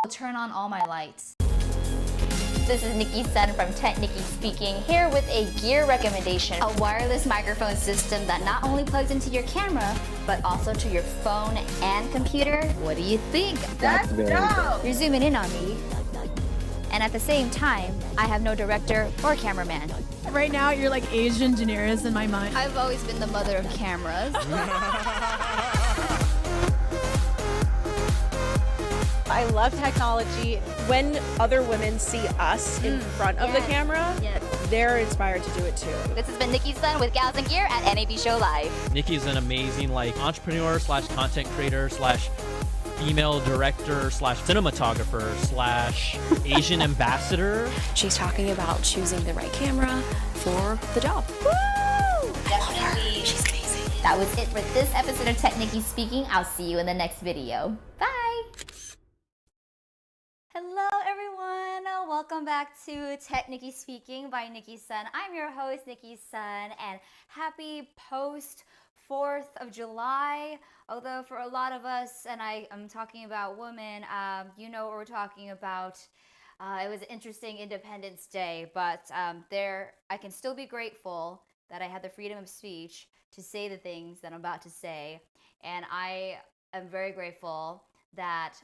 Turn on all my lights. This is Nicki Sun from TechNicki speaking, here with a gear recommendation. A wireless microphone system that not only plugs into your camera, but also to your phone and computer. What do you think? That's dope! You're zooming in on me. And at the same time, I have no director or cameraman. Right now, you're like Asian Daenerys in my mind. I've always been the mother of cameras. I love technology. When other women see us in front of the camera, they're inspired to do it too. This has been Nicki Sun with Gals and Gear at NAB Show Live. Nicki's an amazing entrepreneur slash content creator slash female director slash cinematographer slash Asian ambassador. She's talking about choosing the right camera for the job. Woo! Definitely. She's amazing. That was it for this episode of TechNicki Speaking. I'll see you in the next video. Bye! Hello everyone! Welcome back to TechNicki Speaking by Nicki Sun. I'm your host, Nicki Sun, and happy post 4th of July. Although for a lot of us, and I'm talking about women, you know what we're talking about. It was an interesting Independence Day, but I can still be grateful that I had the freedom of speech to say the things that I'm about to say. And I am very grateful that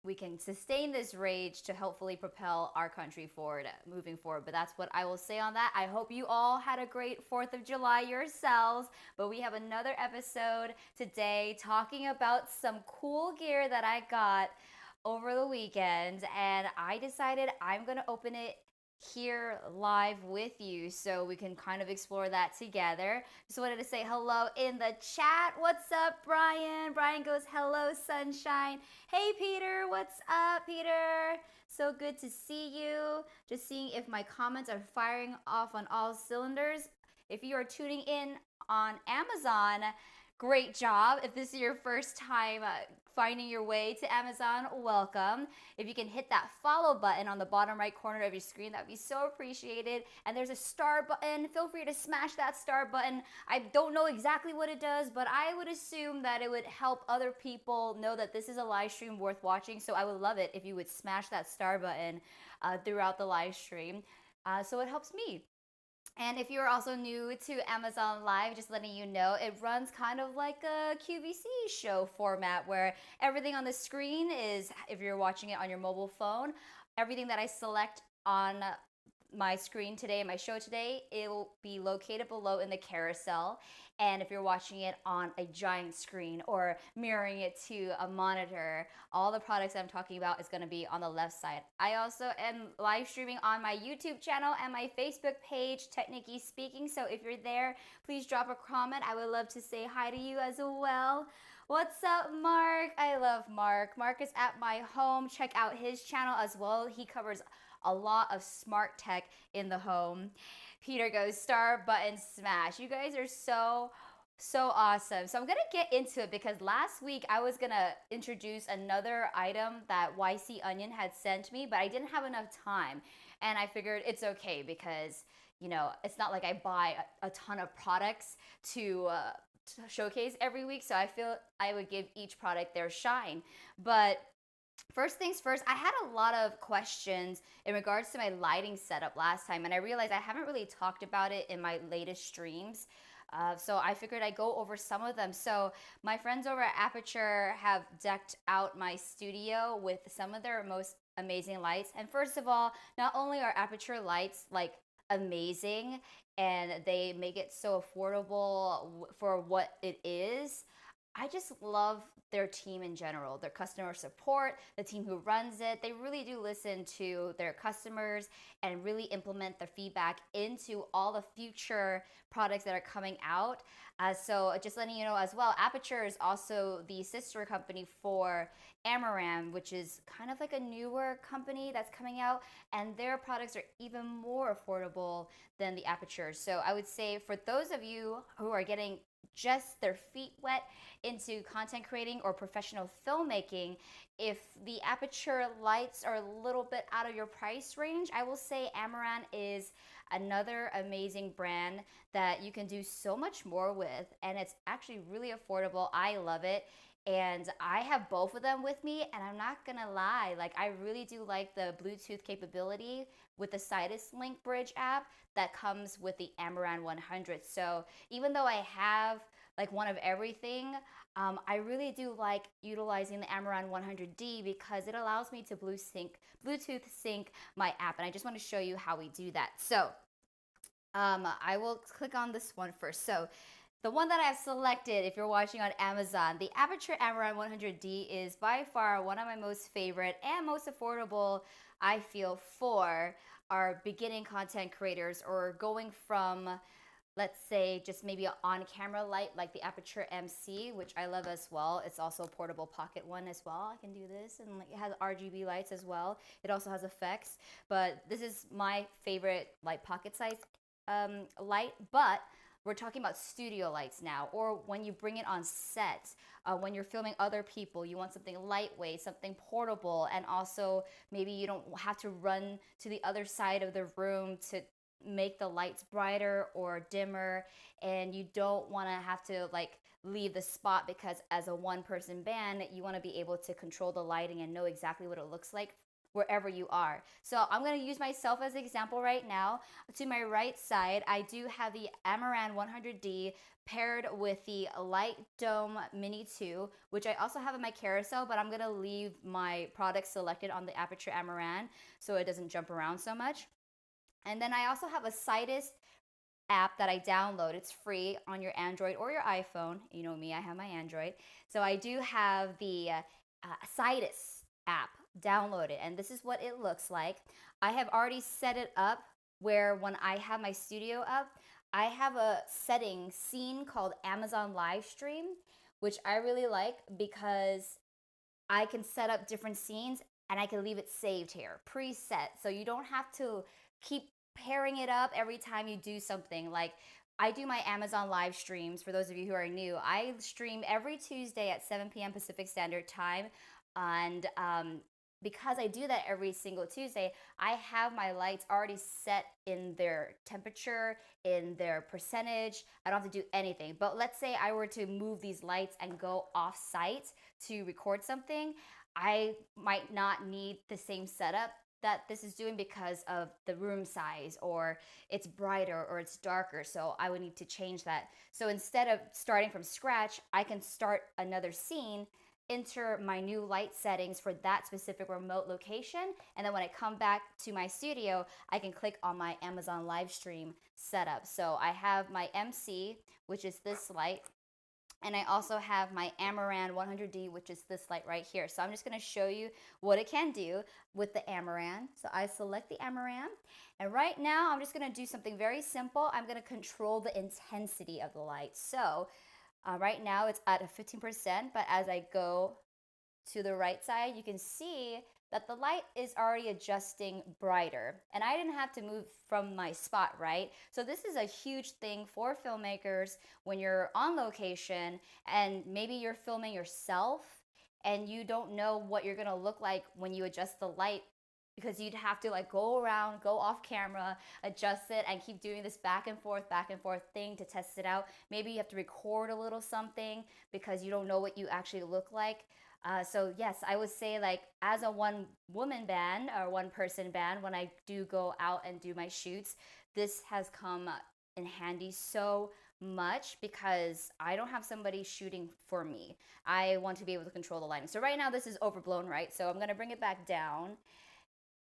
we can sustain this rage to hopefully propel our country forward, moving forward. But that's what I will say on that. I hope you all had a great 4th of July yourselves. But we have another episode today talking about some cool gear that I got over the weekend. And I decided I'm going to open it here live with you so we can kind of explore that together. Just wanted to say hello in the chat. What's up, Brian? Brian goes, hello, sunshine. Hey, Peter, what's up, Peter? So good to see you. Just seeing if my comments are firing off on all cylinders. If you are tuning in on Amazon, great job. If this is your first time finding your way to Amazon, welcome. If you can hit that follow button on the bottom right corner of your screen, that would be so appreciated. And there's a star button. Feel free to smash that star button. I don't know exactly what it does, but I would assume that it would help other people know that this is a live stream worth watching. So I would love it if you would smash that star button throughout the live stream. So it helps me. And if you're also new to Amazon Live, just letting you know, it runs kind of like a QVC show format where everything on the screen is, if you're watching it on your mobile phone, everything that I select on my screen today, my show today, it will be located below in the carousel. And if you're watching it on a giant screen or mirroring it to a monitor, all the products I'm talking about is going to be on the left side. I also am live streaming on my YouTube channel and my Facebook page, TechNicki Speaking. So if you're there, please drop a comment. I would love to say hi to you as well. What's up, Mark? I love Mark. Mark is at my home. Check out his channel as well. He covers a lot of smart tech in the home. Peter goes, star button smash. You guys are so awesome. So I'm gonna get into it because last week I was gonna introduce another item that YC Onion had sent me, but I didn't have enough time. And I figured it's okay because, you know, it's not like I buy a ton of products to showcase every week. So I feel I would give each product their shine. But first things first, I had a lot of questions in regards to my lighting setup last time, and I realized I haven't really talked about it in my latest streams. So I figured I'd go over some of them. So my friends over at Aputure have decked out my studio with some of their most amazing lights. And first of all, not only are Aputure lights like amazing and they make it so affordable for what it is, I just love their team in general, their customer support, the team who runs it. They really do listen to their customers and really implement the feedback into all the future products that are coming out. So just letting you know as well, Aputure is also the sister company for Amaron, which is kind of like a newer company that's coming out, and their products are even more affordable than the Aputure. So I would say for those of you who are getting just their feet wet into content creating or professional filmmaking, if the Aputure lights are a little bit out of your price range, I will say Amaron is another amazing brand that you can do so much more with, and it's actually really affordable. I love it. and I have both of them with me, and I'm not gonna lie, like I really do like the Bluetooth capability with the Sidus Link Bridge app that comes with the Amaran 100. So even though I have like one of everything, I really do like utilizing the Amaran 100D because it allows me to Bluetooth sync my app, and I just want to show you how we do that. So I will click on this one first. So the one that I've selected, if you're watching on Amazon, the Aputure Amaron 100D is by far one of my most favorite and most affordable, I feel, for our beginning content creators or going from, let's say, just maybe an on-camera light like the Aputure MC, which I love as well. It's also a portable pocket one as well. I can do this, and like, it has RGB lights as well. It also has effects, but this is my favorite like pocket size light. But we're talking about studio lights now, or when you bring it on set, when you're filming other people, you want something lightweight, something portable, and also maybe you don't have to run to the other side of the room to make the lights brighter or dimmer, and you don't want to have to like leave the spot because as a one-person band, you want to be able to control the lighting and know exactly what it looks like wherever you are. So I'm going to use myself as an example right now. To my right side, I do have the Amaran 100D paired with the Light Dome Mini 2, which I also have in my carousel, but I'm going to leave my product selected on the Aputure Amaran so it doesn't jump around so much. And then I also have a Sidus app that I download. It's free on your Android or your iPhone. You know me, I have my Android. So I do have the Sidus app downloaded, and this is what it looks like. I have already set it up where when I have my studio up, I have a scene called Amazon Live Stream, which I really like because I can set up different scenes and I can leave it saved here, preset. So you don't have to keep pairing it up every time you do something. Like I do my Amazon live streams. For those of you who are new, I stream every Tuesday at 7 p.m. Pacific Standard Time. And because I do that every single Tuesday, I have my lights already set in their temperature, in their percentage. I don't have to do anything. But let's say I were to move these lights and go off site to record something, I might not need the same setup that this is doing because of the room size, or it's brighter or it's darker. So I would need to change that. So instead of starting from scratch, I can start another scene, enter my new light settings for that specific remote location, and then when I come back to my studio, I can click on my Amazon live stream setup. So I have my MC, which is this light, and I also have my Amaran 100D, which is this light right here. So I'm just going to show you what it can do with the Amaran. So I select the Amaran, and right now I'm just going to do something very simple. I'm going to control the intensity of the light. So right now it's at a 15%, but as I go to the right side, you can see that the light is already adjusting brighter, and I didn't have to move from my spot, right? So this is a huge thing for filmmakers when you're on location and maybe you're filming yourself and you don't know what you're gonna look like when you adjust the light, because you'd have to like go around, go off camera, adjust it, and keep doing this back and forth thing to test it out. Maybe you have to record a little something because you don't know what you actually look like. So yes, I would say like as a one woman band or one person band, when I do go out and do my shoots, this has come in handy so much because I don't have somebody shooting for me. I want to be able to control the lighting. So right now this is overblown, right? So I'm gonna bring it back down.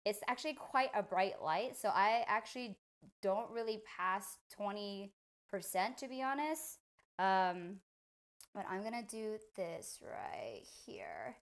It's actually quite a bright light, so I actually don't really pass 20%, to be honest. But I'm gonna do this right here.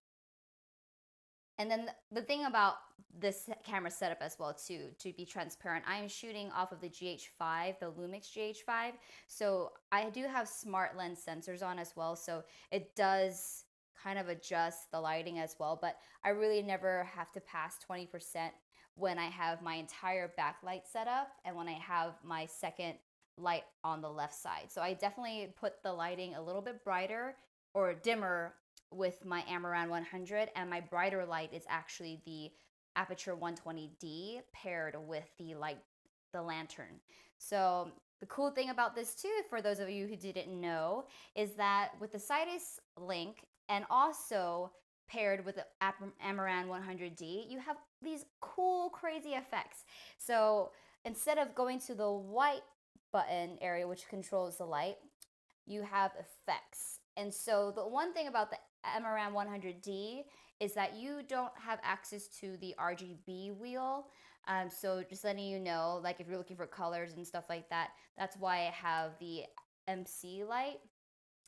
And then the thing about this camera setup as well too, to be transparent, I am shooting off of the GH5, the Lumix GH5. So I do have smart lens sensors on as well, so it does kind of adjust the lighting as well, but I really never have to pass 20% when I have my entire backlight set up and when I have my second light on the left side. So I definitely put the lighting a little bit brighter or dimmer with my Amaran 100, and my brighter light is actually the Aputure 120D paired with the lantern. So The cool thing about this too, for those of you who didn't know, is that with the Sidus link and also paired with the Amaran 100D, you have these cool, crazy effects. So instead of going to the white button area, which controls the light, you have effects. And so the one thing about the Amaran 100D is that you don't have access to the RGB wheel. So just letting you know, like if you're looking for colors and stuff like that, that's why I have the MC light.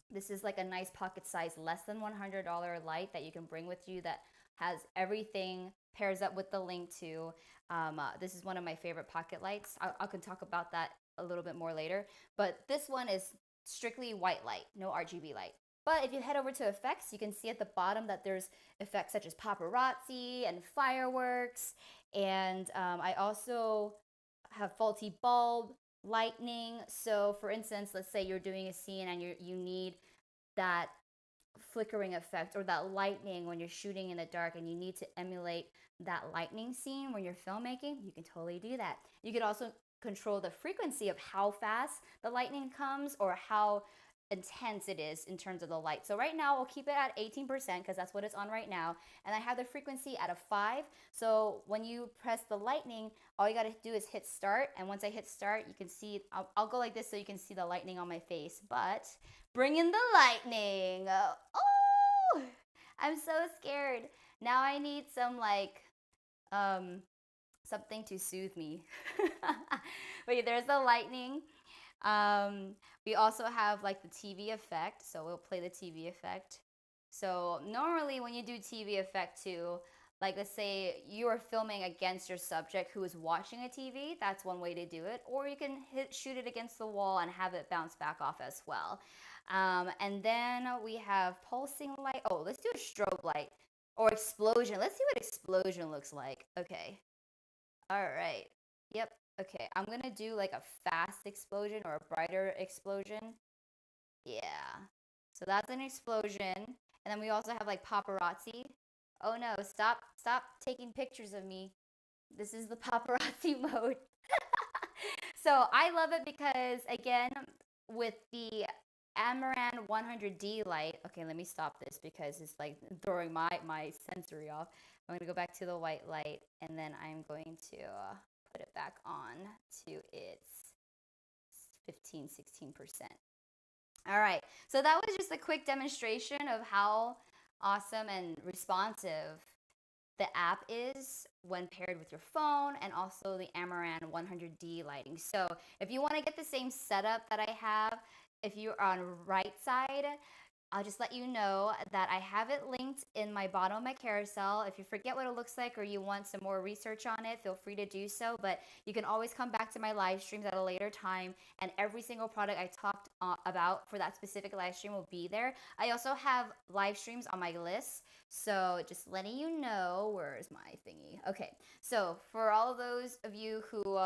This is like a nice pocket size, less than $100 light that you can bring with you that has everything, pairs up with the link to. This is one of my favorite pocket lights. I can talk about that a little bit more later. But this one is strictly white light, no RGB light. But if you head over to effects, you can see at the bottom that there's effects such as paparazzi and fireworks. And I also have faulty bulb, lightning. So for instance, let's say you're doing a scene and you need that flickering effect or that lightning when you're shooting in the dark and you need to emulate that lightning scene when you're filmmaking, you can totally do that. You could also control the frequency of how fast the lightning comes or how intense it is in terms of the light. So right now I'll keep it at 18% because that's what it's on right now. And I have the frequency at a 5. So when you press the lightning, all you got to do is hit start. And once I hit start, you can see, I'll go like this so you can see the lightning on my face. But bring in the lightning. Oh, I'm so scared. Now I need some like, something to soothe me. But yeah, there's the lightning. We also have like the TV effect, so we'll play the TV effect. So normally when you do TV effect too, like let's say you are filming against your subject who is watching a TV, that's one way to do it. Or you can shoot it against the wall and have it bounce back off as well. And then we have pulsing light. Oh, let's do a strobe light or explosion. Let's see what explosion looks like. Okay. All right. Yep. Okay, I'm gonna do like a fast explosion or a brighter explosion. Yeah. So that's an explosion. And then we also have like paparazzi. Oh no, stop taking pictures of me. This is the paparazzi mode. So I love it because again, with the Amaran 100D light, okay, let me stop this because it's like throwing my sensory off. I'm gonna go back to the white light and then I'm going to put it back on to its 16%. All right, so that was just a quick demonstration of how awesome and responsive the app is when paired with your phone and also the Amaran 100D lighting. So if you want to get the same setup that I have, if you're on right side, I'll just let you know that I have it linked in my bottom of my carousel. If you forget what it looks like or you want some more research on it, feel free to do so. But you can always come back to my live streams at a later time, and every single product I talked about for that specific live stream will be there. I also have live streams on my list, so just letting you know. Where is my thingy? Okay, so for all of those of you who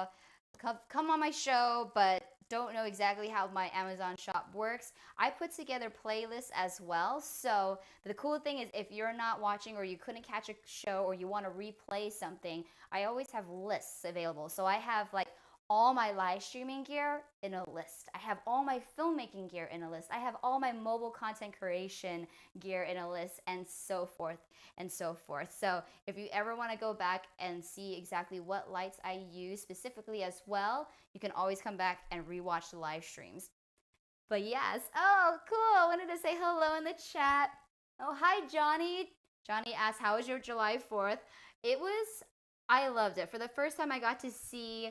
come on my show but don't know exactly how my Amazon shop works, I put together playlists as well. So the cool thing is if you're not watching or you couldn't catch a show or you want to replay something, I always have lists available. So I have like all my live streaming gear in a list. I have all my filmmaking gear in a list. I have all my mobile content creation gear in a list, and so forth and so forth. So if you ever want to go back and see exactly what lights I use specifically as well, you can always come back and rewatch the live streams. But yes, oh, cool. I wanted to say hello in the chat. Oh, hi, Johnny. Johnny asked, how was your July 4th? I loved it. For the first time, I got to see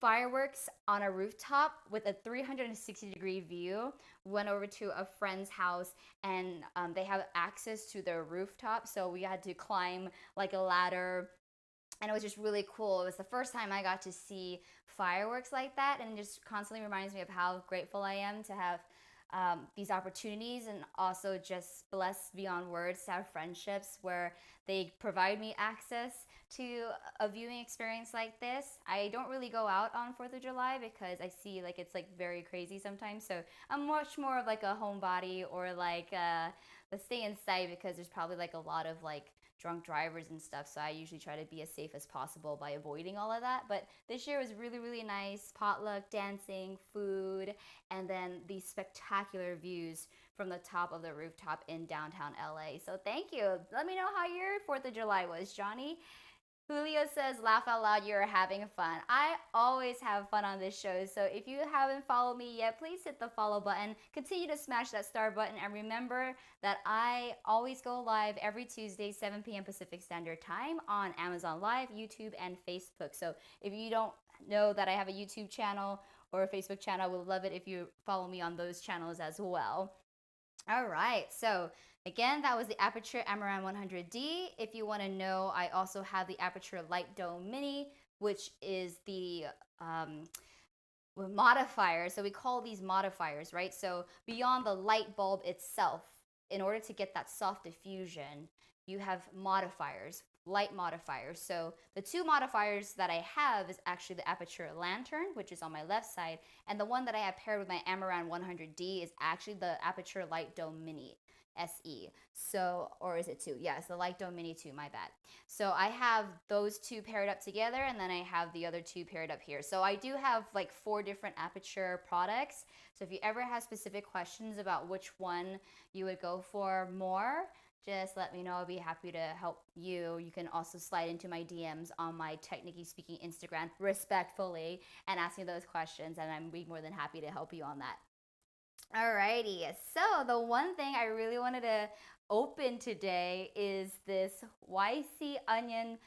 fireworks on a rooftop with a 360-degree view. Went over to a friend's house and they have access to their rooftop, so we had to climb like a ladder, and it was just really cool. It was the first time I got to see fireworks like that, and it just constantly reminds me of how grateful I am to have these opportunities, and also just blessed beyond words to have friendships where they provide me access to a viewing experience like this. I don't really go out on 4th of July because I see like it's like very crazy sometimes, so I'm much more of like a homebody or like let's stay inside because there's probably like a lot of like drunk drivers and stuff. So I usually try to be as safe as possible by avoiding all of that. But this year was really, really nice. Potluck, dancing, food, and then these spectacular views from the top of the rooftop in downtown LA. So thank you. Let me know how your 4th of July was, Johnny. Julio says, laugh out loud, you're having fun. I always have fun on this show, so if you haven't followed me yet, please hit the follow button. Continue to smash that star button, and remember that I always go live every Tuesday, 7 p.m. Pacific Standard Time on Amazon Live, YouTube, and Facebook. So if you don't know that I have a YouTube channel or a Facebook channel, I would love it if you follow me on those channels as well. All right, so again, that was the Aputure Amaron 100D. If you want to know, I also have the Aputure Light Dome Mini, which is the modifier. So we call these modifiers, right? So beyond the light bulb itself, in order to get that soft diffusion, you have modifiers, light modifiers. So the two modifiers that I have is actually the Aputure Lantern, which is on my left side, and the one that I have paired with my Amaron 100D is actually the Aputure Light Dome Mini SE. So, or is it 2? Yes, the Light Dome Mini 2, my bad. So I have those two paired up together, and then I have the other two paired up here. So I do have like 4 different Aputure products. So if you ever have specific questions about which one you would go for more, just let me know. I'll be happy to help you. You can also slide into my DMs on my TechNicki Speaking Instagram respectfully and ask me those questions, and I'm be more than happy to help you on that. Alrighty, so the one thing I really wanted to open today is this YC Onion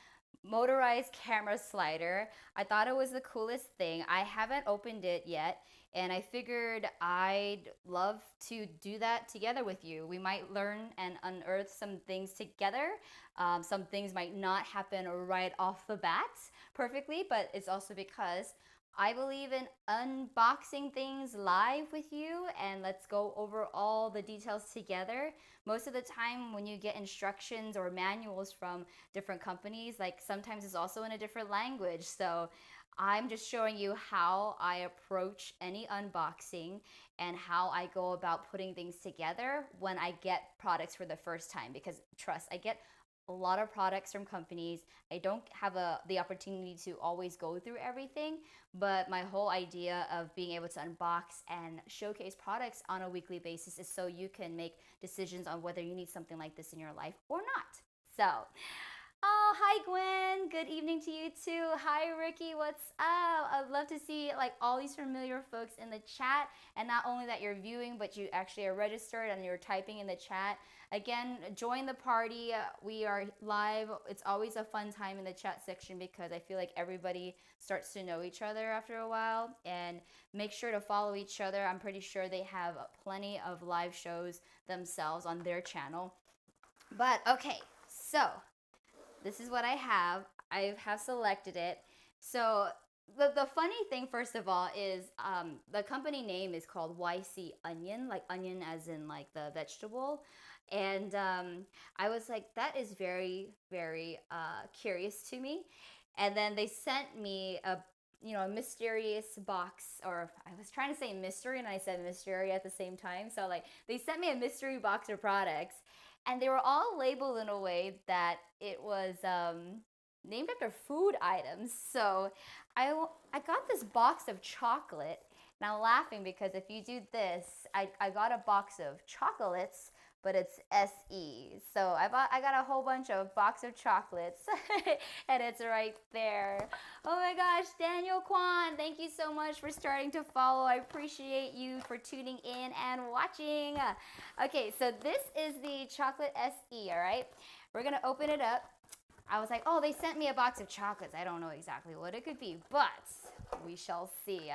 motorized camera slider. I thought it was the coolest thing. I haven't opened it yet, and I figured I'd love to do that together with you. We might learn and unearth some things together. Some things might not happen right off the bat perfectly, but it's also because I believe in unboxing things live with you, and let's go over all the details together. Most of the time when you get instructions or manuals from different companies, like sometimes it's also in a different language. So I'm just showing you how I approach any unboxing and how I go about putting things together when I get products for the first time, because trust, I get a lot of products from companies. I don't have the opportunity to always go through everything, but my whole idea of being able to unbox and showcase products on a weekly basis is so you can make decisions on whether you need something like this in your life or not. So, oh, hi Gwen, good evening to you too. Hi Ricky, what's up? I'd love to see like all these familiar folks in the chat, and not only that you're viewing, but you actually are registered and you're typing in the chat. Again, join the party. We are live. It's always a fun time in the chat section because I feel like everybody starts to know each other after a while. And make sure to follow each other. I'm pretty sure they have plenty of live shows themselves on their channel. But okay, so this is what I have. I have selected it. So the funny thing, first of all, is the company name is called YC Onion, like onion as in like the vegetable. And I was like, that is very, very curious to me. And then they sent me a mysterious box, or I was trying to say mystery and I said mystery at the same time. So like they sent me a mystery box of products, and they were all labeled in a way that it was named after food items. So I got this box of chocolate, and I'm laughing because if you do this, I got a box of chocolates, but it's SE. So I got a whole bunch of box of chocolates and it's right there. Oh my gosh, Daniel Kwan, thank you so much for starting to follow. I appreciate you for tuning in and watching. Okay, so this is the chocolate SE, all right? We're gonna open it up. I was like, oh, they sent me a box of chocolates. I don't know exactly what it could be, but we shall see.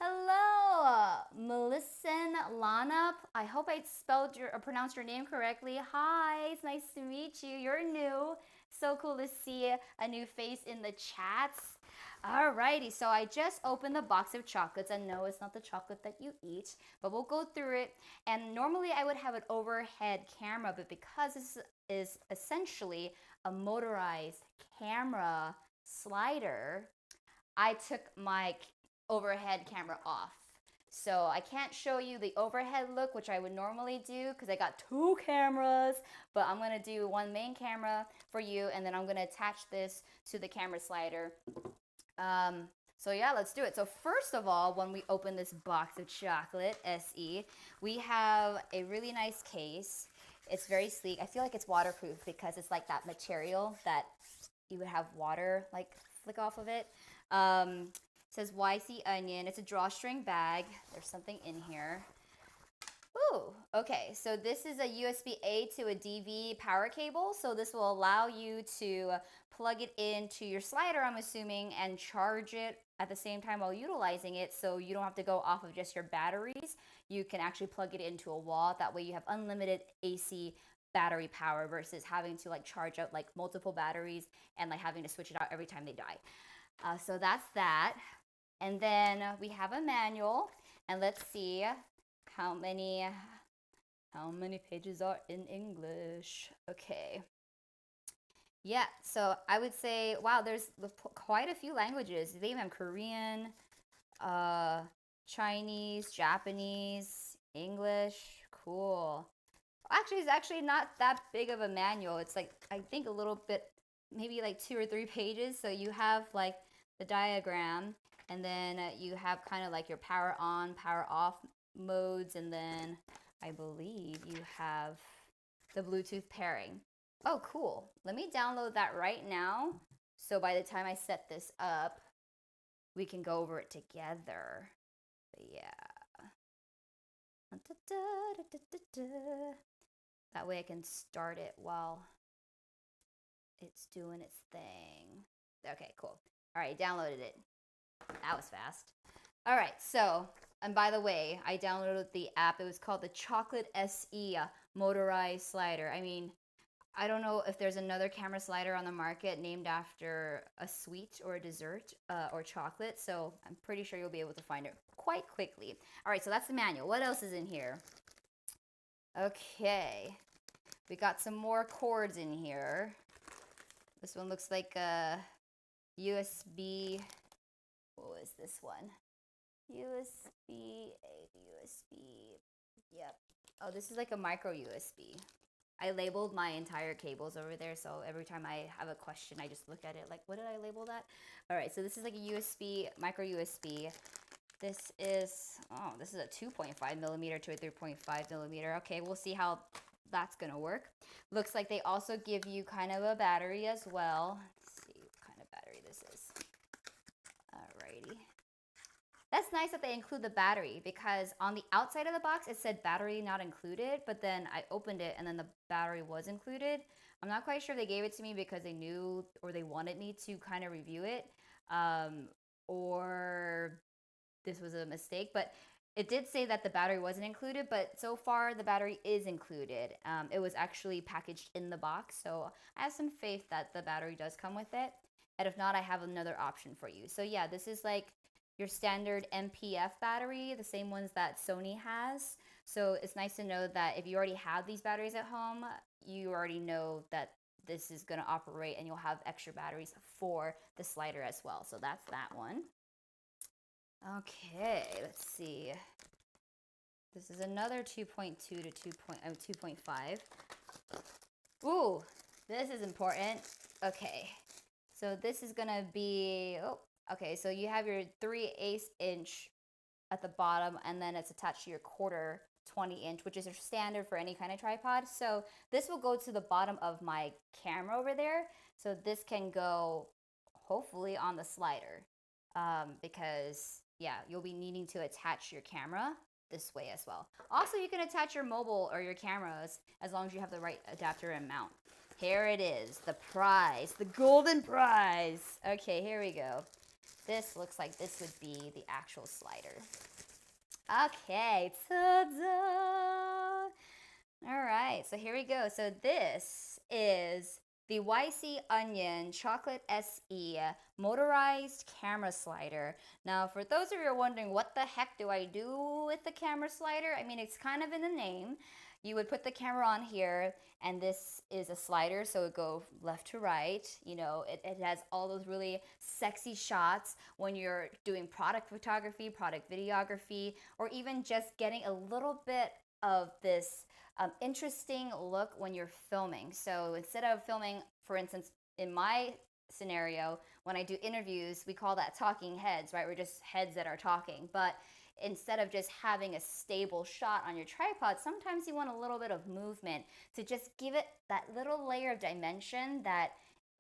Hello, Melissan Lana. I hope I spelled or pronounced your name correctly. Hi, it's nice to meet you. You're new. So cool to see a new face in the chats. Alrighty, so I just opened the box of chocolates, and no, it's not the chocolate that you eat, but we'll go through it. And normally I would have an overhead camera, but because this is essentially a motorized camera slider, I took my overhead camera off. So I can't show you the overhead look, which I would normally do because I got 2 cameras, but I'm gonna do one main camera for you, and then I'm gonna attach this to the camera slider. So yeah, let's do it. So first of all, when we open this box of chocolate SE, we have a really nice case. It's very sleek. I feel like it's waterproof because it's like that material that you would have water like flick off of it. It says YC Onion. It's a drawstring bag. There's something in here. Ooh, okay. So this is a USB-A to a DV power cable. So this will allow you to plug it into your slider, I'm assuming, and charge it at the same time while utilizing it. So you don't have to go off of just your batteries. You can actually plug it into a wall. That way you have unlimited AC battery power versus having to like charge up like multiple batteries and like having to switch it out every time they die. So that's that. And then we have a manual, and let's see how many pages are in English. Okay. Yeah, so I would say, wow, there's quite a few languages. They even have Korean, Chinese, Japanese, English. Cool. Actually, it's actually not that big of a manual. It's like, I think a little bit, maybe like 2 or 3 pages. So you have like the diagram, and then you have kind of like your power on, power off modes, and then I believe you have the Bluetooth pairing. Oh, cool. Let me download that right now. So by the time I set this up, we can go over it together. Yeah. That way I can start it while it's doing its thing. Okay, cool. All right, downloaded it. That was fast. All right, so, and by the way, I downloaded the app. It was called the Chocolate SE Motorized Slider. I mean, I don't know if there's another camera slider on the market named after a sweet or a dessert or chocolate, so I'm pretty sure you'll be able to find it quite quickly. All right, so that's the manual. What else is in here? Okay, we got some more cords in here. This one looks like a USB. What was this one? USB. Yep. Oh, this is like a micro USB. I labeled my entire cables over there, so every time I have a question, I just look at it like, what did I label that? All right, so this is like a USB, micro USB. This is a 2.5 millimeter to a 3.5 millimeter. Okay, we'll see how that's gonna work. Looks like they also give you kind of a battery as well. Let's see what kind of battery this is. Alrighty. That's nice that they include the battery, because on the outside of the box it said battery not included, but then I opened it and then the battery was included. I'm not quite sure if they gave it to me because they knew or they wanted me to kind of review it, or this was a mistake, but it did say that the battery wasn't included, but so far the battery is included. It was actually packaged in the box, so I have some faith that the battery does come with it. And if not, I have another option for you. So yeah, this is like your standard MPF battery, the same ones that Sony has. So it's nice to know that if you already have these batteries at home, you already know that this is going to operate and you'll have extra batteries for the slider as well. So that's that one. Okay, let's see. This is another 2.2 to 2.5. Ooh, this is important. Okay, so this is gonna be, okay, so you have your 3/8 inch at the bottom, and then it's attached to your quarter 20 inch, which is your standard for any kind of tripod. So this will go to the bottom of my camera over there. So this can go hopefully on the slider, because yeah, you'll be needing to attach your camera this way as well. Also, you can attach your mobile or your cameras as long as you have the right adapter and mount. Here it is, the prize, the golden prize. Okay, here we go. This looks like this would be the actual slider. Okay, ta-da! All right, so here we go. So this is the YC Onion Chocolate SE Motorized Camera Slider. Now, for those of you who are wondering, what the heck do I do with the camera slider? I mean, it's kind of in the name. you would put the camera on here, and this is a slider, so it go left to right. You know, it has all those really sexy shots when you're doing product photography, product videography, or even just getting a little bit of this interesting look when you're filming. So instead of filming, for instance, in my scenario, when I do interviews, we call that talking heads, right? We're just heads that are talking. But instead of just having a stable shot on your tripod, sometimes you want a little bit of movement to just give it that little layer of dimension that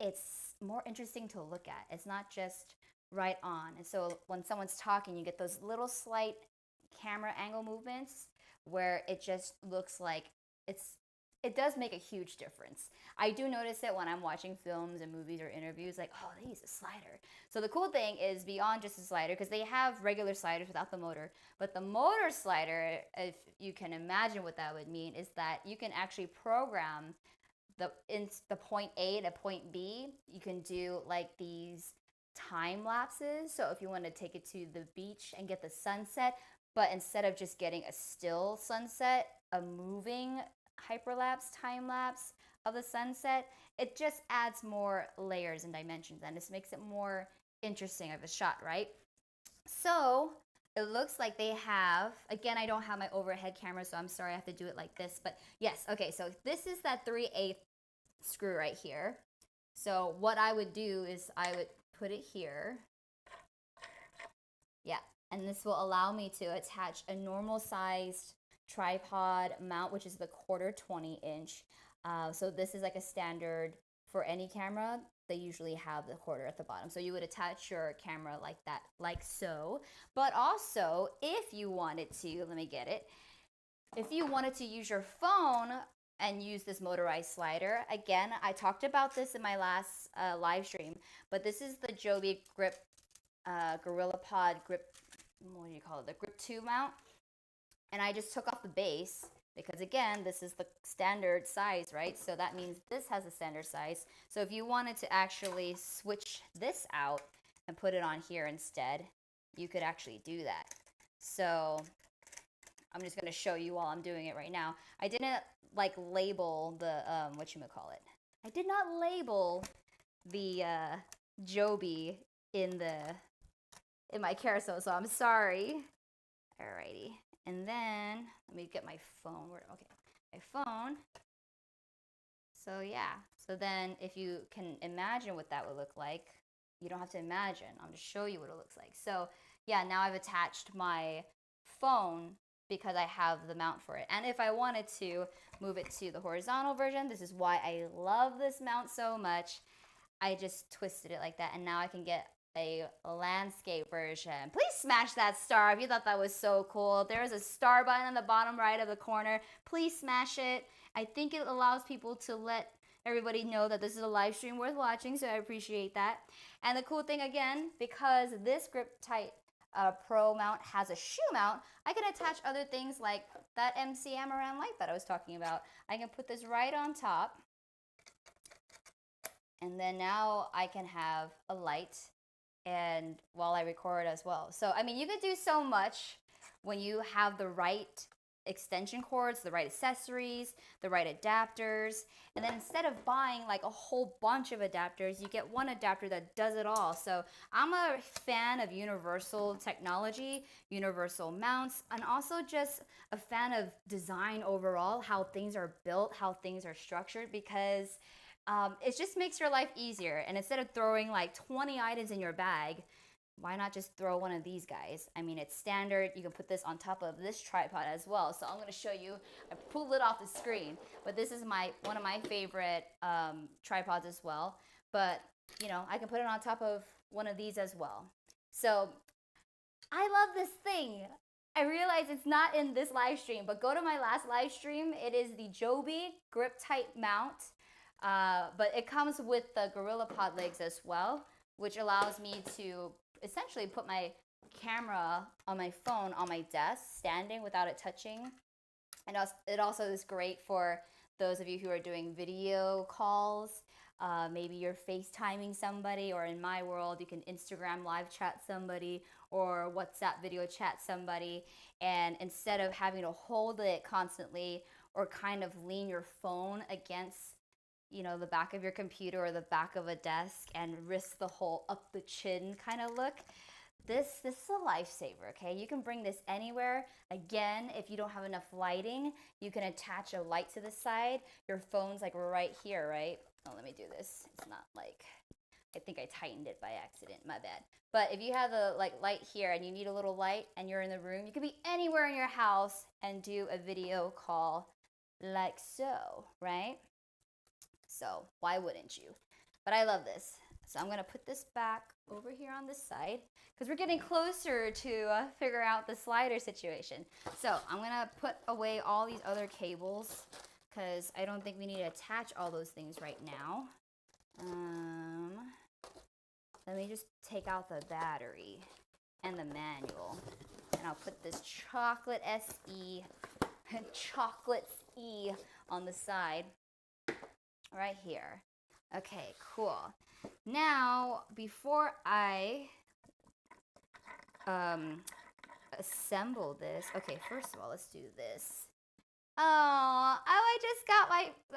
it's more interesting to look at. It's not just right on. And so when someone's talking, you get those little slight camera angle movements where it just looks like it does make a huge difference. I do notice it when I'm watching films and movies or interviews, like, oh, they use a slider. So the cool thing is beyond just a slider, because they have regular sliders without the motor, but the motor slider, if you can imagine what that would mean, is that you can actually program the point A to point B. You can do like these time lapses. So if you want to take it to the beach and get the sunset, but instead of just getting a still sunset, a moving hyperlapse, time lapse of the sunset, it just adds more layers and dimensions, and this makes it more interesting of a shot, right? So it looks like they have, again, I don't have my overhead camera, so I'm sorry I have to do it like this, but yes, okay, so this is that 3/8 screw right here. So what I would do is I would put it here. Yeah, and this will allow me to attach a normal sized tripod mount, which is the 1/4 20-inch. So this is like a standard for any camera. They usually have the 1/4 at the bottom. So you would attach your camera like that, like so. But also, if you wanted to, let me get it. If you wanted to use your phone and use this motorized slider, again, I talked about this in my last live stream, but this is the Joby Grip GorillaPod Grip, what do you call it? The Grip 2 mount. And I just took off the base because, again, this is the standard size, right? So that means this has a standard size. So if you wanted to actually switch this out and put it on here instead, you could actually do that. So I'm just going to show you while I'm doing it right now. I didn't like label the, whatchamacallit. I did not label the Joby in my carousel, so I'm sorry. Alrighty. And then let me get my phone. Okay, my phone. So yeah. So then if you can imagine what that would look like, you don't have to imagine. I'll just show you what it looks like. So yeah, now I've attached my phone because I have the mount for it. And if I wanted to move it to the horizontal version, this is why I love this mount so much. I just twisted it like that, and now I can get a landscape version. Please smash that star if you thought that was so cool. There's a star button on the bottom right of the corner. Please smash it. I think it allows people to let everybody know that this is a live stream worth watching, so I appreciate that. And the cool thing, again, because this Grip Tight Pro mount has a shoe mount, I can attach other things like that MC Amaron light that I was talking about. I can put this right on top, and then now I can have a light and while I record as well. So, I mean, you could do so much when you have the right extension cords, the right accessories, the right adapters. And then instead of buying like a whole bunch of adapters, you get one adapter that does it all. So I'm a fan of universal technology, universal mounts, and also just a fan of design overall, how things are built, how things are structured, because it just makes your life easier. And instead of throwing like 20 items in your bag, why not just throw one of these guys? I mean, it's standard. You can put this on top of this tripod as well. So I'm going to show you. I pulled it off the screen, but this is one of my favorite tripods as well. But, you know, I can put it on top of one of these as well. So I love this thing. I realize it's not in this live stream, but go to my last live stream. It is the Joby Grip Tight mount. But it comes with the GorillaPod legs as well, which allows me to essentially put my camera on my phone on my desk, standing without it touching. And it also is great for those of you who are doing video calls. Maybe you're FaceTiming somebody, or in my world, you can Instagram live chat somebody or WhatsApp video chat somebody. And instead of having to hold it constantly or kind of lean your phone against, you know, the back of your computer or the back of a desk and risk the whole up the chin kind of look. This is a lifesaver, okay? You can bring this anywhere. Again, if you don't have enough lighting, you can attach a light to the side. Your phone's like right here, right? Oh, let me do this. It's not like, I think I tightened it by accident, my bad. But if you have a light here and you need a little light and you're in the room, you can be anywhere in your house and do a video call like so, right? So why wouldn't you? But I love this. So I'm gonna put this back over here on this side because we're getting closer to figure out the slider situation. So I'm gonna put away all these other cables because I don't think we need to attach all those things right now. Let me just take out the battery and the manual, and I'll put this chocolate SE, chocolate E on the side right here. Okay, cool. Now, before I assemble this, okay, first of all, let's do this. Oh, I just got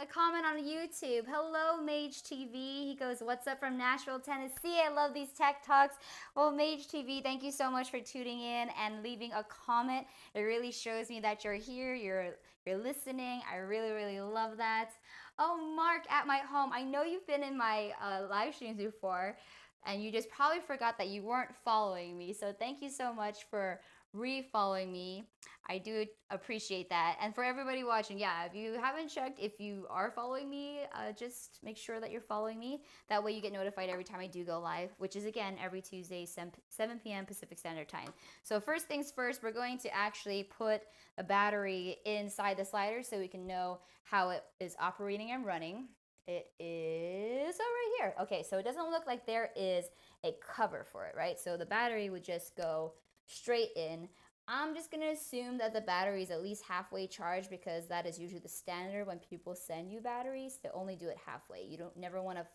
a comment on YouTube. Hello, Mage TV. He goes, what's up from Nashville, Tennessee? I love these tech talks. Well, Mage TV, thank you so much for tuning in and leaving a comment. It really shows me that you're here, you're listening. I really, really love that. Oh, Mark at my home. I know you've been in my live streams before, and you just probably forgot that you weren't following me. So thank you so much for re-following me. I do appreciate that. And for everybody watching, yeah, if you haven't checked if you are following me, just make sure that you're following me. That way you get notified every time I do go live, which is again every Tuesday, 7 p.m. Pacific Standard Time. So first things first, we're going to actually put a battery inside the slider so we can know how it is operating and running. It is over here. Okay, so it doesn't look like there is a cover for it, right? So the battery would just go straight in. I'm just gonna assume that the battery is at least halfway charged because that is usually the standard when people send you batteries. They only do it halfway. You don't never want to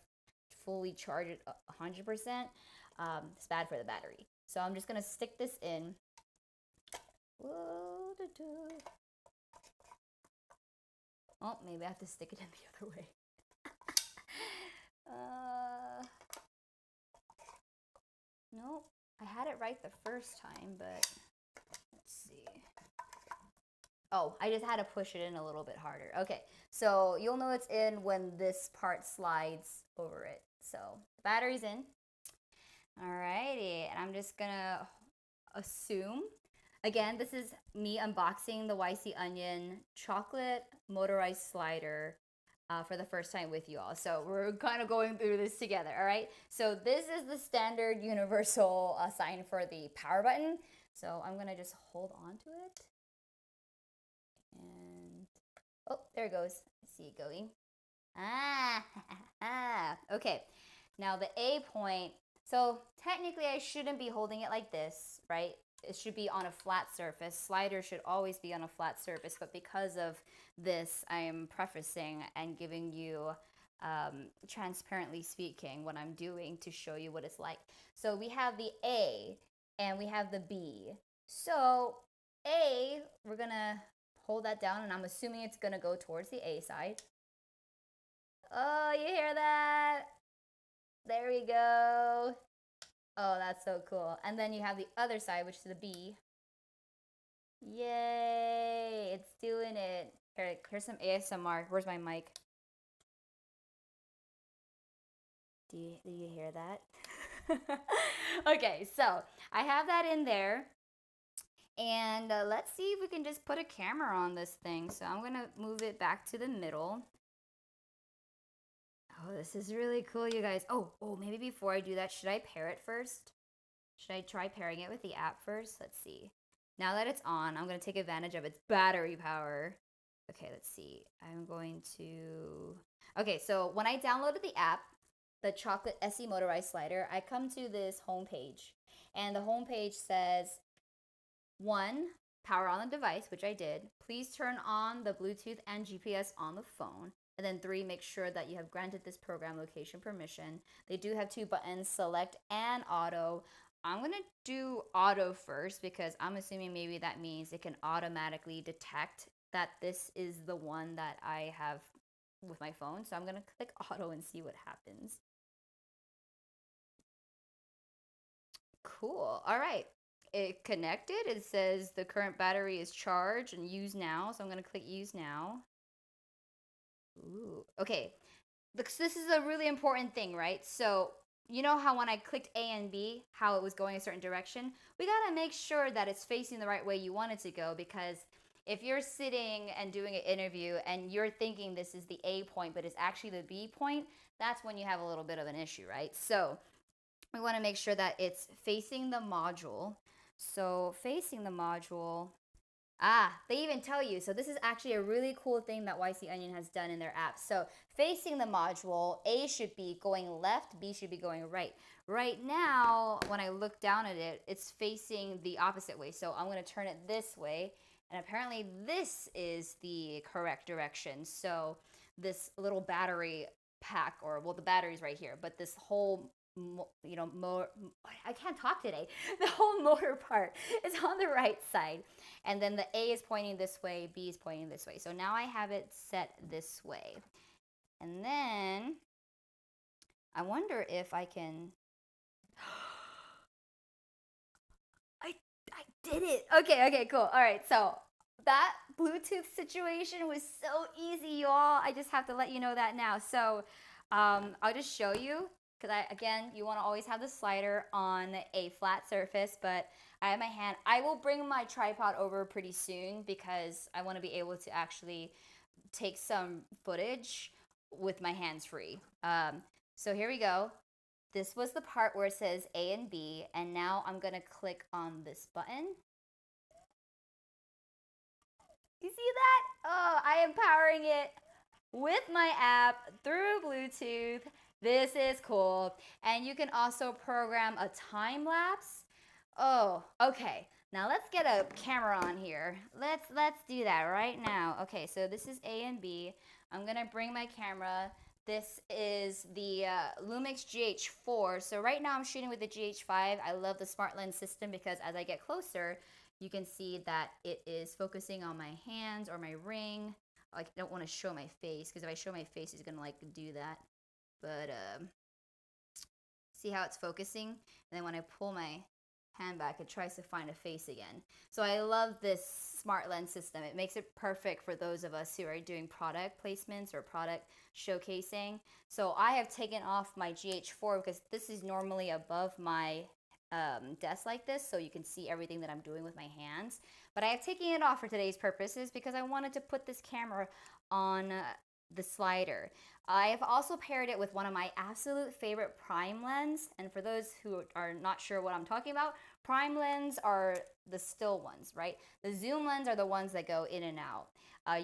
fully charge it 100%. It's bad for the battery. So I'm just gonna stick this in. Oh, maybe I have to stick it in the other way. Nope, I had it right the first time, but let's see. Oh, I just had to push it in a little bit harder. Okay, so you'll know it's in when this part slides over it. So the battery's in. Alrighty, and I'm just gonna assume. Again, this is me unboxing the YC Onion chocolate motorized slider for the first time with you all. So we're kind of going through this together, all right? So this is the standard universal sign for the power button. So I'm gonna just hold on to it. And, oh, there it goes. I see it going. Okay. Now the A point, so technically I shouldn't be holding it like this, right? It should be on a flat surface. Slider should always be on a flat surface, but because of this, I am prefacing and giving you transparently speaking what I'm doing to show you what it's like. So we have the A and we have the B. So A, we're gonna hold that down and I'm assuming it's gonna go towards the A side. Oh, you hear that? There we go. Oh, that's so cool. And then you have the other side, which is the B. Yay, it's doing it. Here, here's some ASMR. Where's my mic? Do you hear that? Okay, so I have that in there. And let's see if we can just put a camera on this thing. So I'm gonna move it back to the middle. Oh, this is really cool, you guys. Oh, maybe before I do that, should I pair it first? Should I try pairing it with the app first? Let's see. Now that it's on, I'm going to take advantage of its battery power. Okay, let's see. I'm going to... Okay, so when I downloaded the app, the Chocolate SE Motorized Slider, I come to this homepage. And the homepage says, 1, power on the device, which I did. Please turn on the Bluetooth and GPS on the phone. And then 3, make sure that you have granted this program location permission. They do have 2 buttons, select and auto. I'm gonna do auto first because I'm assuming maybe that means it can automatically detect that this is the one that I have with my phone. So I'm going to click auto and see what happens. Cool. All right. It connected. It says the current battery is charged and use now. So I'm going to click use now. Ooh. Okay. This is a really important thing, right? So you know how when I clicked A and B, how it was going a certain direction? We got to make sure that it's facing the right way you want it to go, because if you're sitting and doing an interview and you're thinking this is the A point, but it's actually the B point, that's when you have a little bit of an issue, right? So we want to make sure that it's facing the module. So facing the module, they even tell you. So this is actually a really cool thing that YC Onion has done in their app. So facing the module, A should be going left, B should be going right. Right now, when I look down at it, it's facing the opposite way. So I'm going to turn it this way. And apparently this is the correct direction. So this little battery pack, or well, the battery's right here, but this whole I can't talk today. The whole motor part is on the right side. And then the A is pointing this way, B is pointing this way. So now I have it set this way. And then I wonder if I can... I did it. Okay, cool. All right, so that Bluetooth situation was so easy, y'all. I just have to let you know that now. So I'll just show you. Because again, you want to always have the slider on a flat surface, but I have my hand. I will bring my tripod over pretty soon because I want to be able to actually take some footage with my hands free. So here we go. This was the part where it says A and B, and now I'm going to click on this button. You see that? Oh, I am powering it with my app through Bluetooth. This is cool. And you can also program a time lapse. Oh, okay. Now let's get a camera on here. Let's do that right now. Okay, so this is A and B. I'm gonna bring my camera. This is the Lumix GH4. So right now I'm shooting with the GH5. I love the smart lens system because as I get closer, you can see that it is focusing on my hands or my ring. I don't want to show my face because if I show my face, it's gonna like do that. But see how it's focusing? And then when I pull my hand back, it tries to find a face again. So I love this smart lens system. It makes it perfect for those of us who are doing product placements or product showcasing. So I have taken off my GH4 because this is normally above my desk like this, so you can see everything that I'm doing with my hands. But I have taken it off for today's purposes because I wanted to put this camera on the slider. I have also paired it with one of my absolute favorite prime lens. And for those who are not sure what I'm talking about, prime lens are the still ones, right? The zoom lens are the ones that go in and out.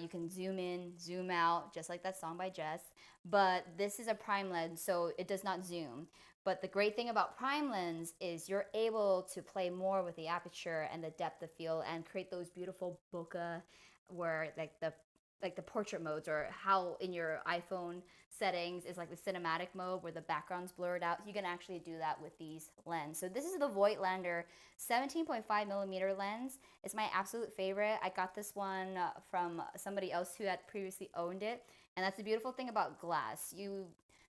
You can zoom in, zoom out, just like that song by Jess. But this is a prime lens, so it does not zoom. But the great thing about prime lens is you're able to play more with the aperture and the depth of field and create those beautiful bokeh where like the portrait modes, or how in your iPhone settings is like the cinematic mode where the background's blurred out. You can actually do that with these lenses. So this is the Voigtlander 17.5mm lens. It's my absolute favorite. I got this one from somebody else who had previously owned it. And that's the beautiful thing about glass.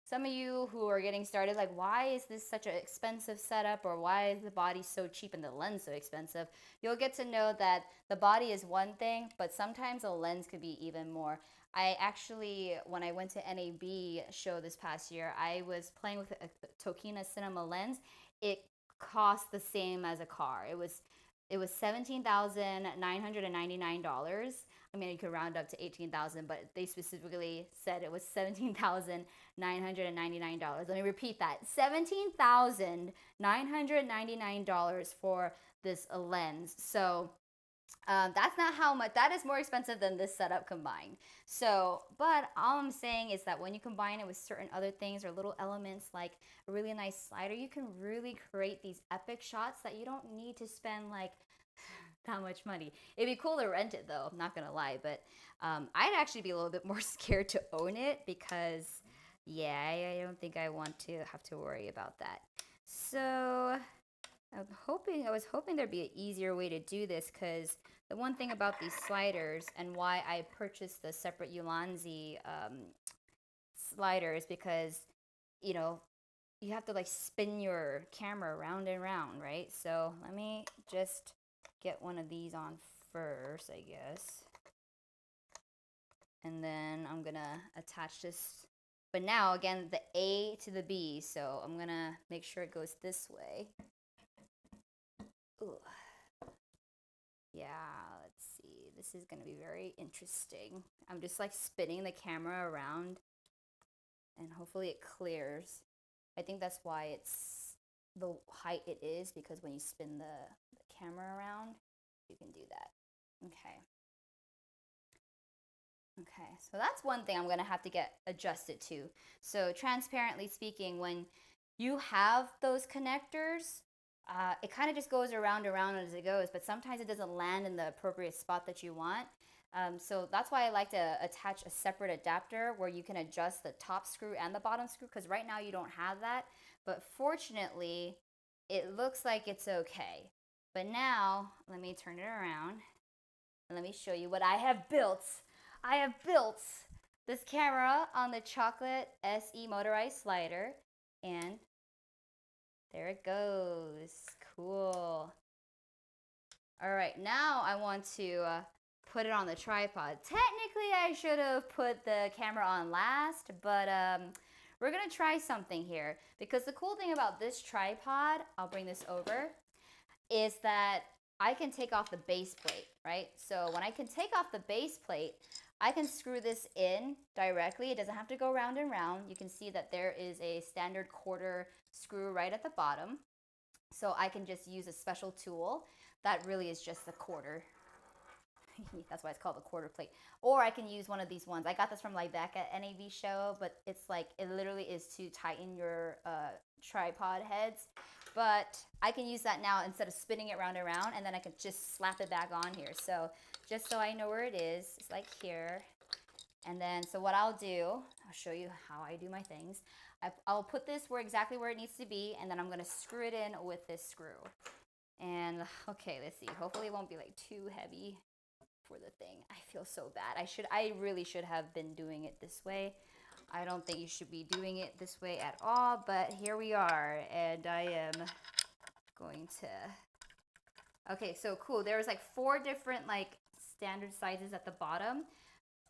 Some of you who are getting started, like, why is this such an expensive setup, or why is the body so cheap and the lens so expensive? You'll get to know that the body is one thing, but sometimes a lens could be even more. I actually, when I went to NAB show this past year, I was playing with a Tokina Cinema lens. It cost the same as a car. It was $17,999. I mean, you could round up to $18,000, but they specifically said it was $17,999. Let me repeat that: $17,999 for this lens. So that's not how much. That is more expensive than this setup combined. So, but all I'm saying is that when you combine it with certain other things or little elements like a really nice slider, you can really create these epic shots that you don't need to spend like that much money. It'd be cool to rent it though, I'm not gonna lie, but I'd actually be a little bit more scared to own it because yeah, I don't think I want to have to worry about that. So I was hoping there'd be an easier way to do this, because the one thing about these sliders and why I purchased the separate Ulanzi sliders, because, you know, you have to like spin your camera round and round, right? So let me just get one of these on first, I guess. And then I'm gonna attach this. But now, again, the A to the B, so I'm gonna make sure it goes this way. Ooh. Yeah, let's see. This is gonna be very interesting. I'm just like spinning the camera around, and hopefully it clears. I think that's why it's the height it is, because when you spin the camera around, you can do that. Okay. Okay, so that's one thing I'm gonna have to get adjusted to. So transparently speaking, when you have those connectors, it kind of just goes around and around as it goes, but sometimes it doesn't land in the appropriate spot that you want. So that's why I like to attach a separate adapter where you can adjust the top screw and the bottom screw, because right now you don't have that. But fortunately, it looks like it's okay. But now, let me turn it around and let me show you what I have built. I have built this camera on the Chocolate SE motorized slider, and there it goes. Cool. All right, now I want to put it on the tripod. Technically, I should have put the camera on last, but we're gonna try something here, because the cool thing about this tripod, I'll bring this over, is that I can take off the base plate, right? So when I can take off the base plate, I can screw this in directly. It doesn't have to go round and round. You can see that there is a standard quarter screw right at the bottom. So I can just use a special tool that really is just a quarter. That's why it's called a quarter plate. Or I can use one of these ones. I got this from like back at NAV show, but it's like, it literally is to tighten your tripod heads. But I can use that now instead of spinning it round and round, and then I can just slap it back on here. So just so I know where it is, it's like here. And then, so what I'll do, I'll show you how I do my things. I'll put this exactly where it needs to be, and then I'm gonna screw it in with this screw. And okay, let's see, hopefully it won't be like too heavy for the thing. I feel so bad. I really should have been doing it this way. I don't think you should be doing it this way at all, but here we are, and I am going to, okay, so cool. There's like 4 different like standard sizes at the bottom.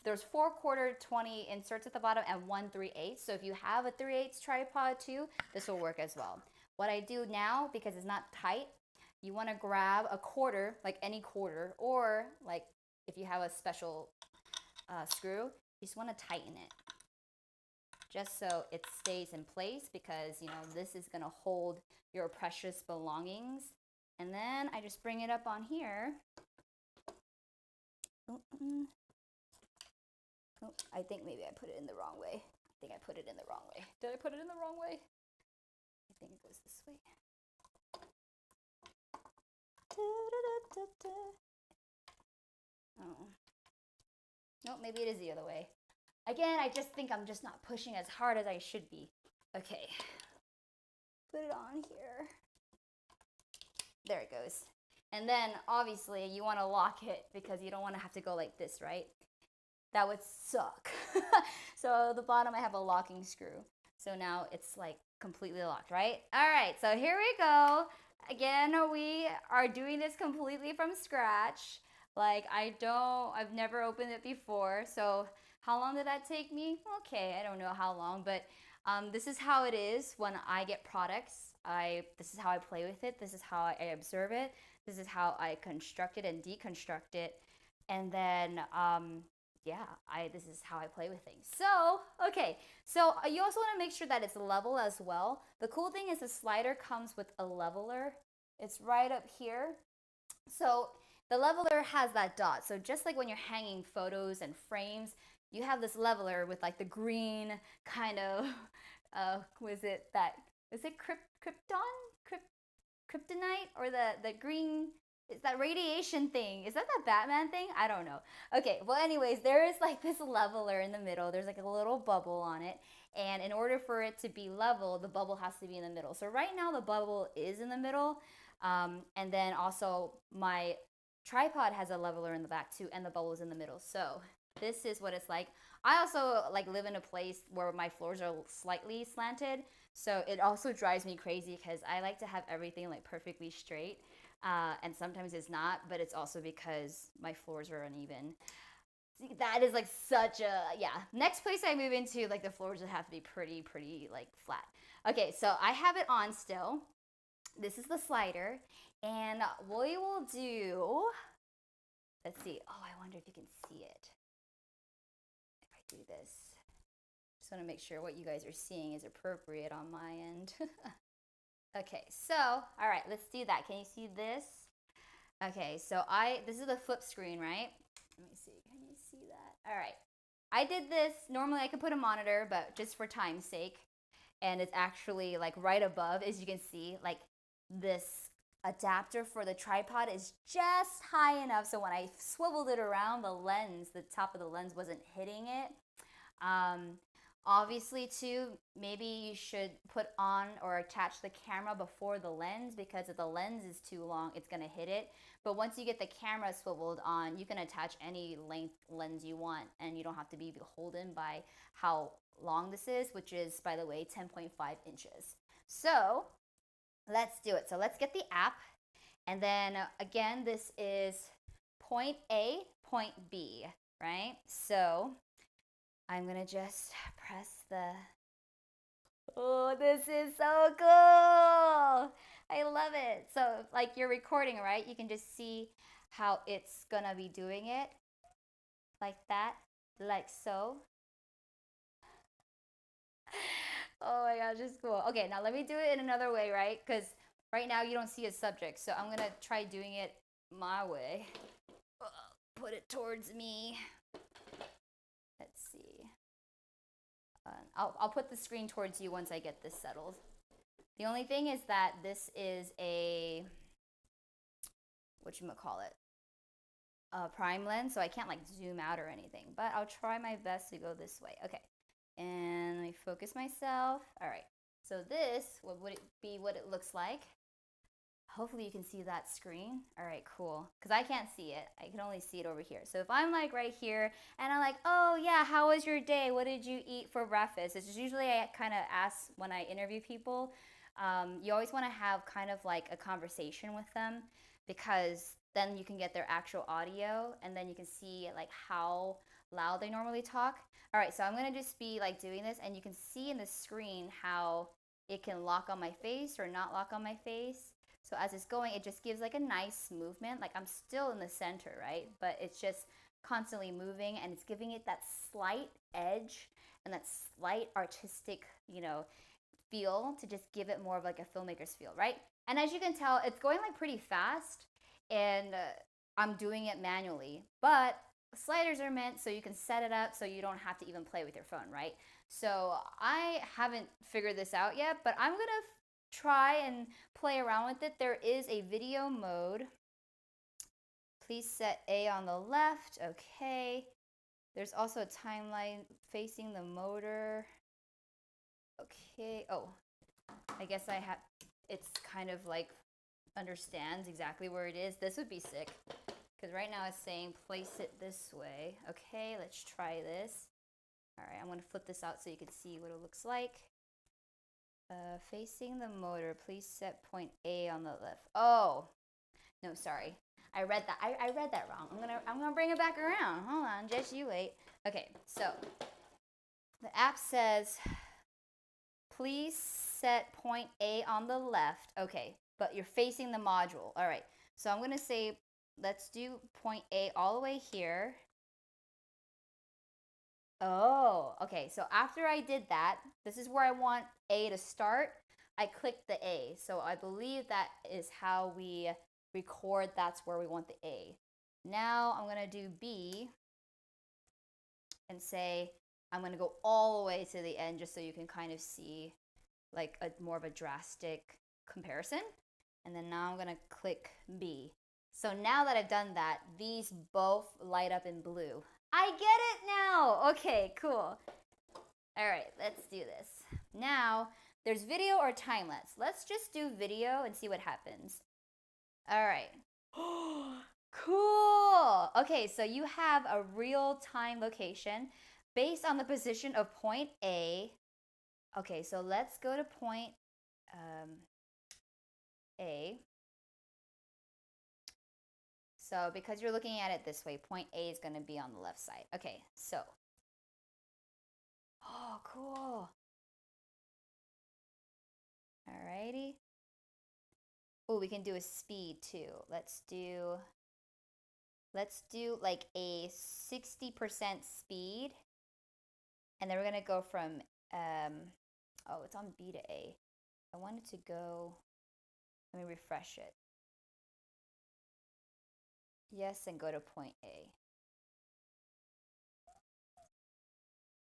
There's 4 quarter 20 inserts at the bottom and 1 3/8. So if you have a 3/8 tripod too, this will work as well. What I do now, because it's not tight, you want to grab a quarter, like any quarter, or like if you have a special screw, you just want to tighten it, just so it stays in place, because you know this is gonna hold your precious belongings. And then I just bring it up on here. Oh, I think maybe I put it in the wrong way. I think I put it in the wrong way. Did I put it in the wrong way? I think it goes this way. Oh. Nope, maybe it is the other way. Again, I just think I'm just not pushing as hard as I should be. Okay. Put it on here. There it goes. And then, obviously, you want to lock it, because you don't want to have to go like this, right? That would suck. So the bottom, I have a locking screw. So now it's like completely locked, right? All right, so here we go. Again, we are doing this completely from scratch. Like I've never opened it before. So how long did that take me? Okay, I don't know how long, but this is how it is when I get products. This is how I play with it. This is how I observe it. This is how I construct it and deconstruct it. And then, yeah, this is how I play with things. So, okay, so you also want to make sure that it's level as well. The cool thing is the slider comes with a leveler. It's right up here. So the leveler has that dot. So just like when you're hanging photos and frames, you have this leveler with like the green kind of, kryptonite, or the green, is that radiation thing? Is that Batman thing? I don't know. Okay, well anyways, there is like this leveler in the middle. There's like a little bubble on it. And in order for it to be level, the bubble has to be in the middle. So right now the bubble is in the middle. And then also my tripod has a leveler in the back too, and the bubble is in the middle. So this is what it's like. I also like live in a place where my floors are slightly slanted. So it also drives me crazy because I like to have everything like perfectly straight. And sometimes it's not, but it's also because my floors are uneven. That is like such a, yeah. Next place I move into, like the floors would have to be pretty like flat. Okay, so I have it on still. This is the slider. And what we will do, let's see. Oh, I wonder if you can see it. If I do this. Just want to make sure what you guys are seeing is appropriate on my end. Okay, so, all right, let's do that. Can you see this? Okay, so this is the flip screen, right? Let me see, can you see that? All right, I did this. Normally I could put a monitor, but just for time's sake. And it's actually like right above, as you can see, like this adapter for the tripod is just high enough so when I swiveled it around, the lens, the top of the lens wasn't hitting it. Obviously too, maybe you should put on or attach the camera before the lens, because if the lens is too long, it's gonna hit it. But once you get the camera swiveled on, you can attach any length lens you want, and you don't have to be beholden by how long this is, which is, by the way, 10.5 inches. So let's do it. So let's get the app. And then again, this is point A, point B, right? So I'm gonna just press the, oh, this is so cool. I love it. So like you're recording, right? You can just see how it's gonna be doing it. Like that, like so. Oh my gosh, it's cool. Okay, now let me do it in another way, right? Because right now you don't see a subject. So I'm gonna try doing it my way. Put it towards me. Let's see. I'll put the screen towards you once I get this settled. The only thing is that this is a, whatchamacallit, a prime lens, so I can't like zoom out or anything, but I'll try my best to go this way. Okay, and let me focus myself. All right, so this, what would it be, what it looks like? Hopefully you can see that screen. All right, cool. Because I can't see it. I can only see it over here. So if I'm like right here and I'm like, oh yeah, how was your day? What did you eat for breakfast? It's usually I kind of ask when I interview people. You always want to have kind of like a conversation with them, because then you can get their actual audio and then you can see like how loud they normally talk. All right, so I'm going to just be like doing this, and you can see in the screen how it can lock on my face or not lock on my face. So as it's going, it just gives like a nice movement. Like I'm still in the center, right? But it's just constantly moving, and it's giving it that slight edge and that slight artistic, feel, to just give it more of like a filmmaker's feel, right? And as you can tell, it's going like pretty fast, and I'm doing it manually. But sliders are meant so you can set it up so you don't have to even play with your phone, right? So I haven't figured this out yet, but I'm gonna try and play around with it. There is a video mode. Please set A on the left. Okay. There's also a timeline facing the motor. Okay. Oh, I guess it's kind of like understands exactly where it is. This would be sick, because right now it's saying place it this way. Okay, let's try this. All right, I'm going to flip this out so you can see what it looks like. Facing the motor, please set point A on the left. Oh, no, sorry. I read that. I read that wrong. I'm gonna bring it back around. Hold on, just you wait. Okay, so the app says, please set point A on the left. Okay, but you're facing the module. All right, so I'm gonna say, let's do point A all the way here. Oh, okay. So after I did that, this is where I want A to start. I clicked the A. So I believe that is how we record. That's where we want the A. Now I'm going to do B and say I'm going to go all the way to the end, just so you can kind of see like more of a drastic comparison. And then now I'm going to click B. So now that I've done that, these both light up in blue. I get it now. Okay, cool. All right, let's do this. Now, there's video or time lapse. Let's just do video and see what happens. All right. Cool. Okay, so you have a real-time location based on the position of point A. Okay, so let's go to point A. So because you're looking at it this way, point A is going to be on the left side. Okay, so. Oh, cool. Alrighty. Oh, we can do a speed too. Let's do like a 60% speed. And then we're going to go from, oh, it's on B to A. I wanted to go, let me refresh it. Yes, and go to point A.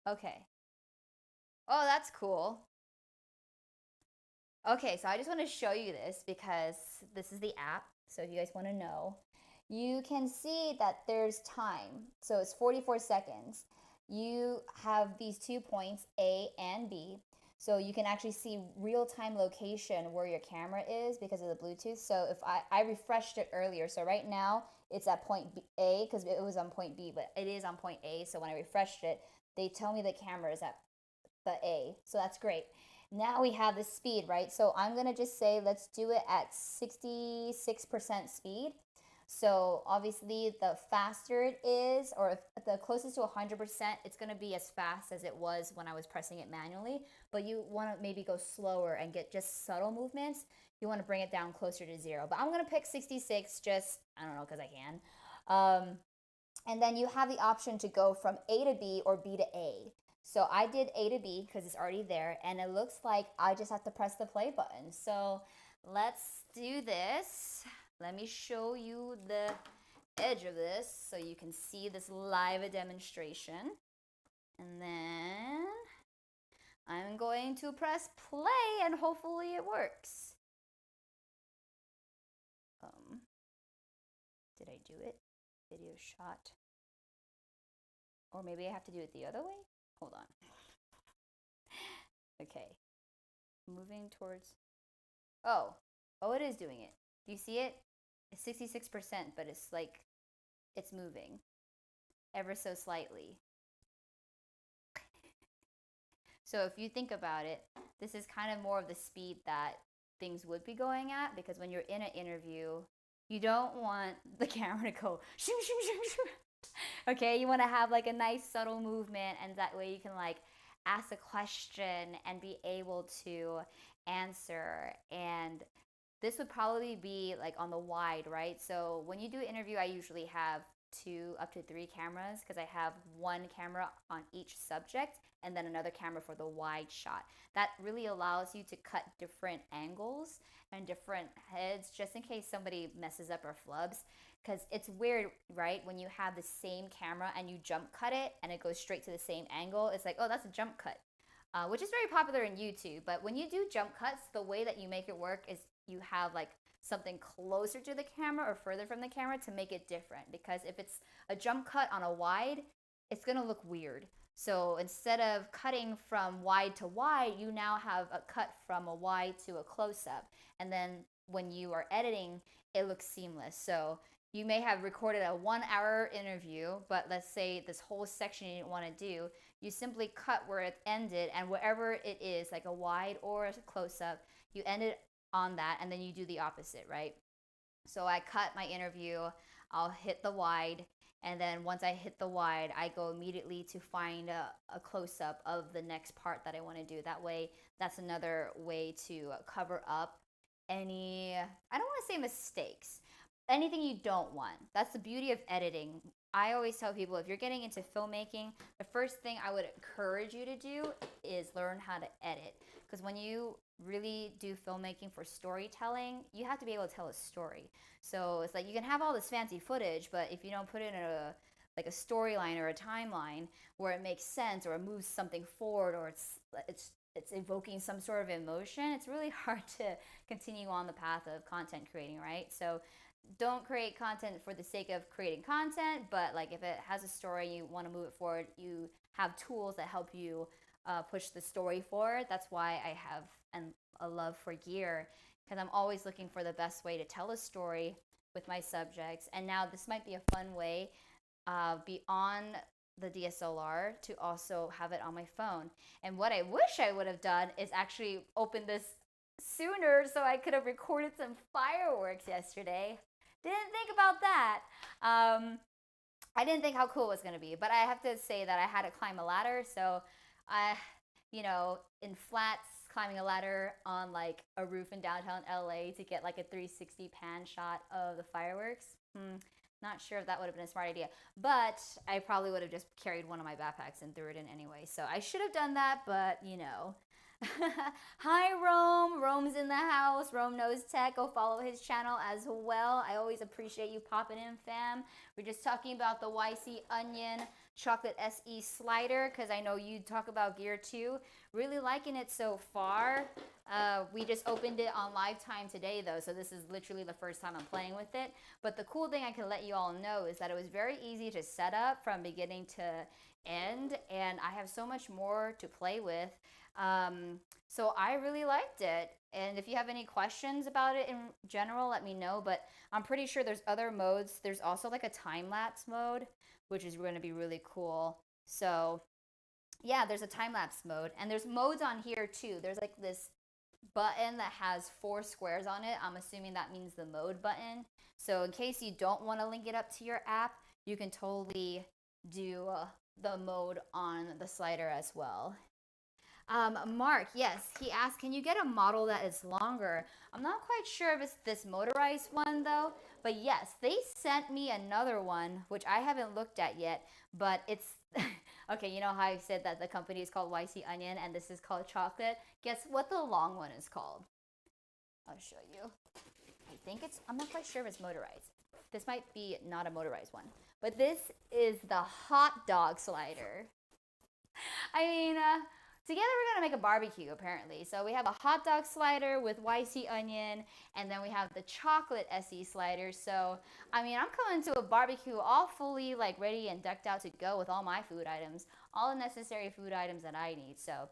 Okay. Oh, that's cool. Okay, so I just want to show you this because this is the app. So if you guys want to know, you can see that there's time. So it's 44 seconds. You have these 2 points, A and B. So you can actually see real-time location where your camera is because of the Bluetooth. So if I refreshed it earlier, so right now it's at point A because it was on point B, but it is on point A. So when I refreshed it, they tell me the camera is at the A. So that's great. Now we have the speed, right? So I'm going to just say, let's do it at 66% speed. So obviously the faster it is, or if the closest to 100%, it's going to be as fast as it was when I was pressing it manually. But you want to maybe go slower and get just subtle movements. You want to bring it down closer to 0. But I'm going to pick 66 just, I don't know, because I can. And then you have the option to go from A to B or B to A. So I did A to B because it's already there, and it looks like I just have to press the play button. So let's do this. Let me show you the edge of this so you can see this live demonstration. And then I'm going to press play and hopefully it works. Did I do it? Video shot. Or maybe I have to do it the other way? Hold on. Okay. Moving towards. Oh, it is doing it. Do you see it? It's 66%, but it's like, it's moving ever so slightly. So if you think about it, this is kind of more of the speed that things would be going at, because when you're in an interview, you don't want the camera to go shoo, shoo, shoo, shoo. Okay, you want to have like a nice subtle movement, and that way you can like ask a question and be able to answer. And this would probably be like on the wide, right? So when you do an interview, I usually have 2 up to 3 cameras because I have 1 camera on each subject and then another camera for the wide shot. That really allows you to cut different angles and different heads just in case somebody messes up or flubs. Because it's weird, right? When you have the same camera and you jump cut it and it goes straight to the same angle, it's like, oh, that's a jump cut, which is very popular in YouTube. But when you do jump cuts, the way that you make it work is you have like something closer to the camera or further from the camera to make it different. Because if it's a jump cut on a wide, it's gonna look weird. So instead of cutting from wide to wide, you now have a cut from a wide to a close-up. And then when you are editing, it looks seamless. So you may have recorded a 1-hour interview, but let's say this whole section you didn't want to do, you simply cut where it ended, and wherever it is, like a wide or a close-up, you end it on that, and then you do the opposite, right? So I cut my interview, I'll hit the wide, and then once I hit the wide, I go immediately to find a close-up of the next part that I want to do. That way, that's another way to cover up any, I don't want to say mistakes, anything you don't want. That's the beauty of editing. I always tell people, if you're getting into filmmaking, the first thing I would encourage you to do is learn how to edit. Because when you really do filmmaking for storytelling, you have to be able to tell a story. So it's like you can have all this fancy footage, but if you don't put it in a like a storyline or a timeline where it makes sense or it moves something forward or it's evoking some sort of emotion, it's really hard to continue on the path of content creating, right? So don't create content for the sake of creating content, but like if it has a story, you want to move it forward, you have tools that help you push the story forward. That's why I have a love for gear, because I'm always looking for the best way to tell a story with my subjects. And now this might be a fun way beyond the DSLR to also have it on my phone. And what I wish I would have done is actually open this sooner so I could have recorded some fireworks yesterday. Didn't think about that. I didn't think how cool it was going to be, but I have to say that I had to climb a ladder. So in flats, climbing a ladder on like a roof in downtown LA to get like a 360 pan shot of the fireworks. Not sure if that would have been a smart idea, but I probably would have just carried one of my backpacks and threw it in anyway. So I should have done that, but Hi Rome. Rome's in the house. Rome knows tech. Go follow his channel as well. I always appreciate you popping in, fam. We're just talking about the YC Onion Chocolate SE slider because I know you talk about gear too. Really liking it so far. We just opened it on live time today though, so this is literally the first time I'm playing with it. But the cool thing I can let you all know is that it was very easy to set up from beginning to end, and I have so much more to play with. So I really liked it. And if you have any questions about it in general, let me know. But I'm pretty sure there's other modes. There's also like a time-lapse mode, which is going to be really cool. So yeah, there's a time-lapse mode. And there's modes on here too. There's like this button that has 4 squares on it. I'm assuming that means the mode button. So in case you don't want to link it up to your app, you can totally do the mode on the slider as well. Mark, yes, he asked, can you get a model that is longer? I'm not quite sure if it's this motorized one though, but yes, they sent me another one, which I haven't looked at yet, but it's, okay, you know how I said that the company is called YC Onion and this is called Chocolate? Guess what the long one is called? I'll show you. I'm not quite sure if it's motorized. This might be not a motorized one, but this is the hot dog slider. I mean, together we're gonna make a barbecue apparently. So we have a hot dog slider with YC Onion, and then we have the chocolate SE slider. So, I mean, I'm coming to a barbecue all fully like ready and decked out to go with all my food items, all the necessary food items that I need. So,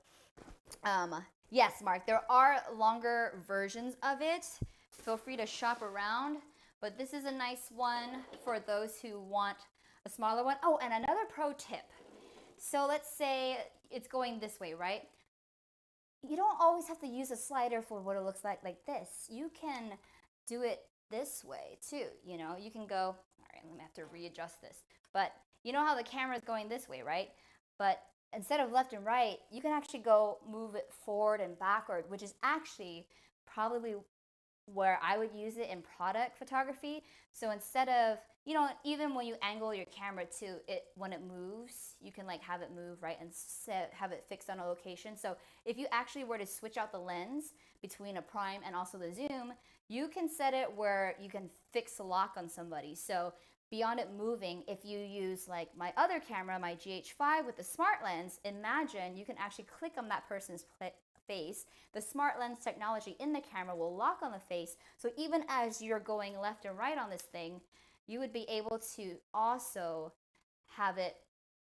yes, Mark, there are longer versions of it. Feel free to shop around, but this is a nice one for those who want a smaller one. Oh, and another pro tip. So let's say it's going this way, right? You don't always have to use a slider for what it looks like this. You can do it this way too. You can go, all right, let me have to readjust this. But you know how the camera is going this way, right? But instead of left and right, you can actually go move it forward and backward, which is actually probably where I would use it in product photography. So instead of, even when you angle your camera to it, when it moves, you can like have it move, right, and have it fixed on a location. So if you actually were to switch out the lens between a prime and also the zoom, you can set it where you can fix a lock on somebody. So beyond it moving, if you use like my other camera, my GH5 with the smart lens, imagine you can actually click on that person's face. The smart lens technology in the camera will lock on the face. So even as you're going left and right on this thing, you would be able to also have it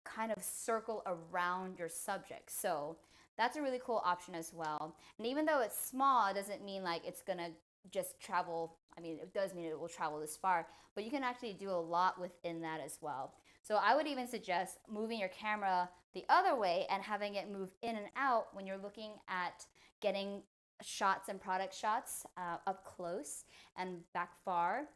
kind of circle around your subject. So that's a really cool option as well. And even though it's small, it doesn't mean like it's gonna just travel. I mean, it does mean it will travel this far, but you can actually do a lot within that as well. So I would even suggest moving your camera the other way and having it move in and out when you're looking at getting shots and product shots up close and back far.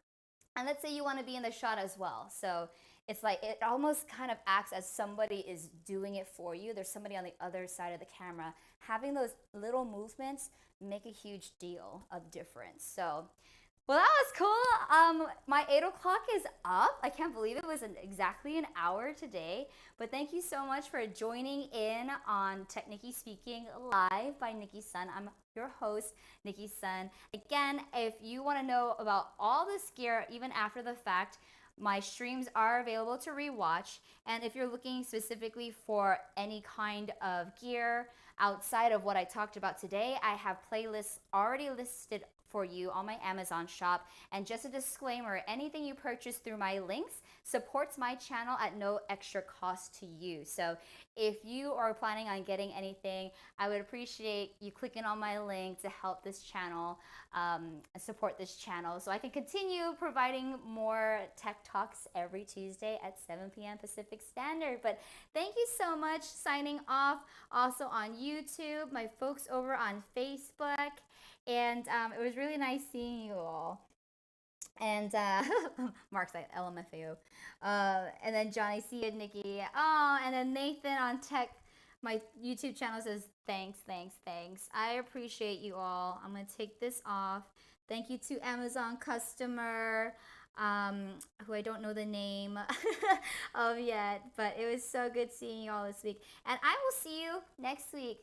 And let's say you want to be in the shot as well. So it's like it almost kind of acts as somebody is doing it for you. There's somebody on the other side of the camera. Having those little movements make a huge deal of difference. So, well, that was cool. My 8 o'clock is up. I can't believe it was exactly an hour today. But thank you so much for joining in on TechNicki Speaking Live by Nicki Sun. I'm your host, Nicki Sun. Again, if you want to know about all this gear, even after the fact, my streams are available to rewatch. And if you're looking specifically for any kind of gear outside of what I talked about today, I have playlists already listed for you on my Amazon shop. And just a disclaimer, anything you purchase through my links supports my channel at no extra cost to you. So if you are planning on getting anything, I would appreciate you clicking on my link to help this channel, support this channel, so I can continue providing more tech talks every Tuesday at 7 p.m. Pacific Standard. But thank you so much. Signing off also on YouTube, my folks over on Facebook, and it was really nice seeing you all. And Mark's like LMFAO. And then Johnny, see you, Nikki. Oh, and then Nathan on Tech, my YouTube channel, says thanks, thanks, thanks. I appreciate you all. I'm gonna take this off. Thank you to Amazon customer, who I don't know the name of yet, but it was so good seeing you all this week. And I will see you next week.